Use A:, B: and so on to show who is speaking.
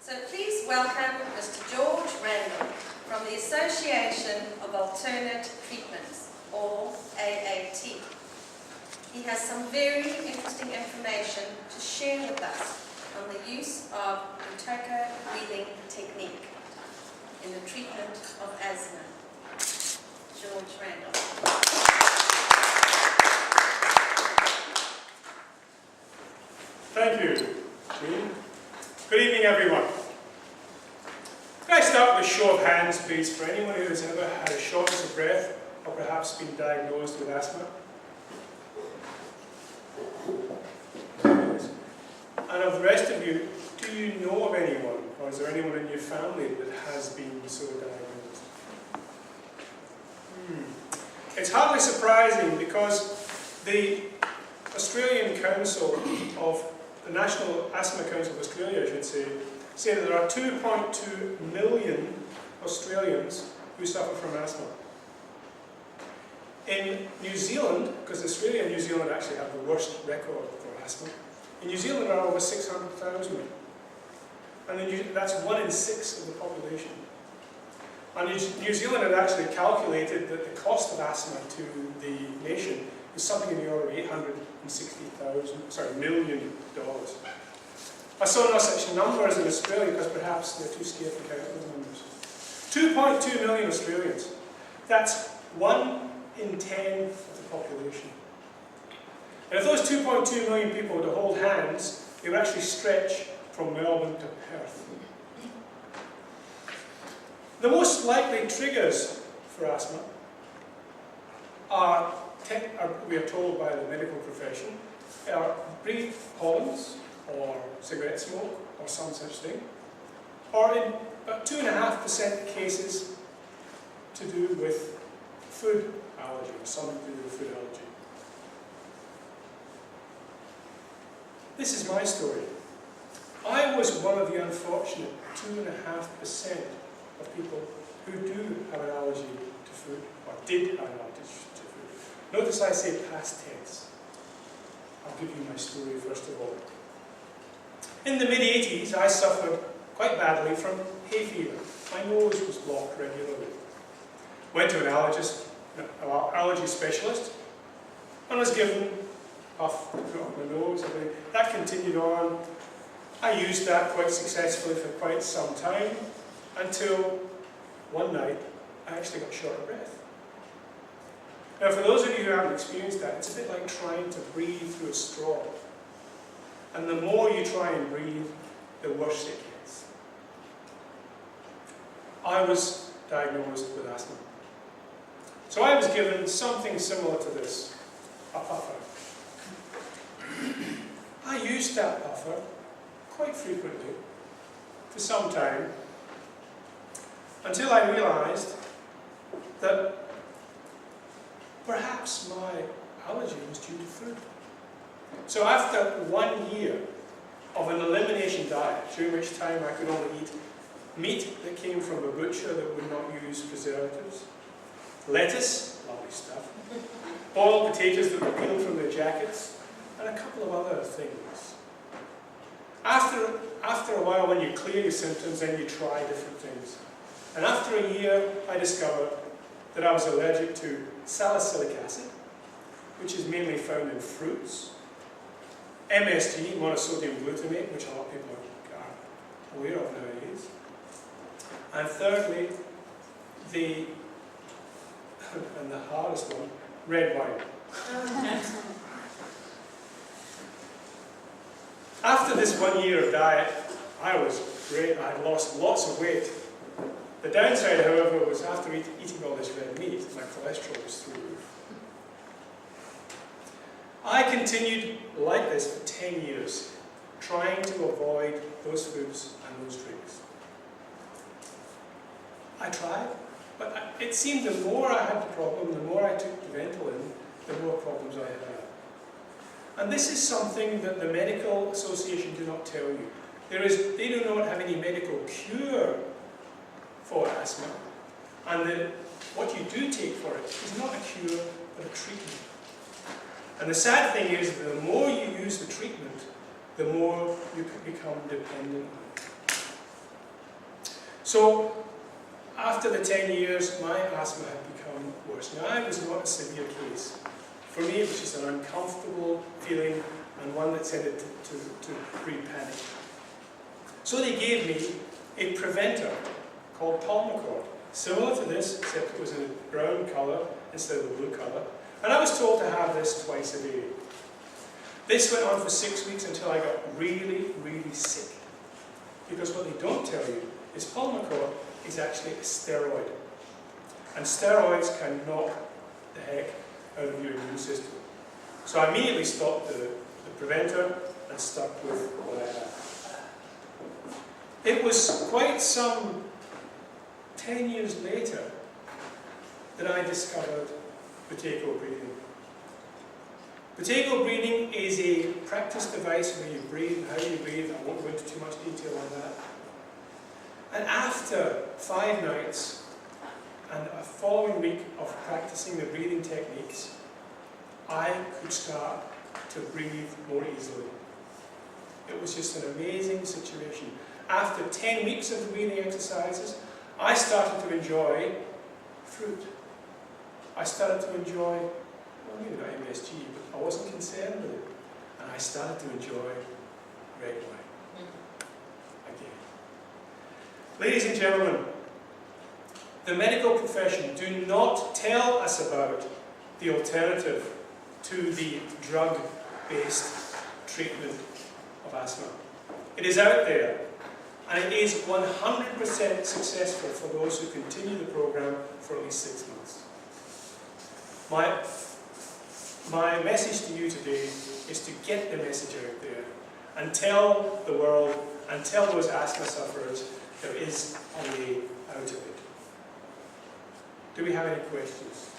A: So please welcome Mr. George Randall from the Association of Alternate Treatments, or AAT. He has some very interesting information to share with us on the use of the Toko breathing technique in the treatment of asthma. George Randall.
B: Thank you, Jean. Good evening, everyone. Can I start with a show of hands, please, for anyone who has ever had a shortness of breath or perhaps been diagnosed with asthma? And of the rest of you, do you know of anyone, or is there anyone in your family that has been so diagnosed? It's hardly surprising because the Australian Council of the National Asthma Council of Australia, I should say that there are 2.2 million Australians who suffer from asthma. In New Zealand, because Australia and New Zealand actually have the worst record for asthma, in New Zealand there are over 600,000. And that's 1 in 6 of the population. And New Zealand had actually calculated that the cost of asthma to the nation is something in the order of $860 million. I saw no such numbers in Australia because perhaps they're too scared to count those numbers. 2.2 million Australians. That's 1 in 10 of the population. And if those 2.2 million people were to hold hands, they would actually stretch from Melbourne to Perth. The most likely triggers for asthma are, we are told by the medical profession, are brief pollens, or cigarette smoke, or some such thing, or in about 2.5% cases to do with food allergy, or something to do with food allergy. This is my story. I was one of the unfortunate 2.5% of people who do have an allergy to food, or did have an allergy to food. Notice I say past tense. I'll give you my story first of all. In the mid-80s, I suffered quite badly from hay fever. My nose was blocked regularly. Went to an allergy specialist, and was given puff to put on my nose. That continued on. I used that quite successfully for quite some time, until one night I actually got short of breath. Now, for those of you who haven't experienced that, it's a bit like trying to breathe through a straw. And the more you try and breathe, the worse it gets. I was diagnosed with asthma. So I was given something similar to this, a puffer. I used that puffer quite frequently for some time, until I realized that perhaps my allergy was due to food. So after 1 year of an elimination diet, during which time I could only eat meat that came from a butcher that would not use preservatives, lettuce, lovely stuff, boiled potatoes that were peeled from their jackets, and a couple of other things. After a while, when you clear your symptoms, then you try different things. And after a year, I discovered that I was allergic to salicylic acid, which is mainly found in fruits, MSG, monosodium glutamate, which a lot of people are aware of nowadays, and thirdly, and the hardest one, red wine. After this 1 year of diet, I was great. I lost lots of weight. The downside, however, was after eating all this red meat, my cholesterol was through the roof. I continued like this for 10 years, trying to avoid those foods and those drinks. I tried, but it seemed the more I had the problem, the more I took the Ventolin, the more problems I had. And this is something that the Medical Association do not tell you. They do not have any medical cure for asthma, and what you do take for it is not a cure, but a treatment. And the sad thing is that the more you use the treatment, the more you can become dependent on it. So, after the 10 years, my asthma had become worse. Now, I was not a severe case. For me, it was just an uncomfortable feeling and one that tended to breed panic. So they gave me a preventer called Pulmicort, similar to this, except it was in a brown colour instead of a blue colour. And I was told to have this twice a day. This went on for 6 weeks until I got really, really sick. Because what they don't tell you is Pulmicort is actually a steroid. And steroids can knock the heck out of your immune system. So I immediately stopped the preventer and stuck with what I had. It was quite some 10 years later that I discovered Buteyko breathing. Buteyko breathing is a practice device where you breathe, how you breathe. I won't go into too much detail on that. And after 5 nights and a following week of practicing the breathing techniques, I could start to breathe more easily. It was just an amazing situation. After 10 weeks of the breathing exercises, I started to enjoy fruit. I started to enjoy, well, maybe not MSG, but I wasn't concerned with it. And I started to enjoy red wine again. Ladies and gentlemen, the medical profession do not tell us about the alternative to the drug-based treatment of asthma. It is out there, and it is 100% successful for those who continue the program for at least 6 months. My message to you today is to get the message out there and tell the world and tell those asthma sufferers there is a way out of it. Do we have any questions?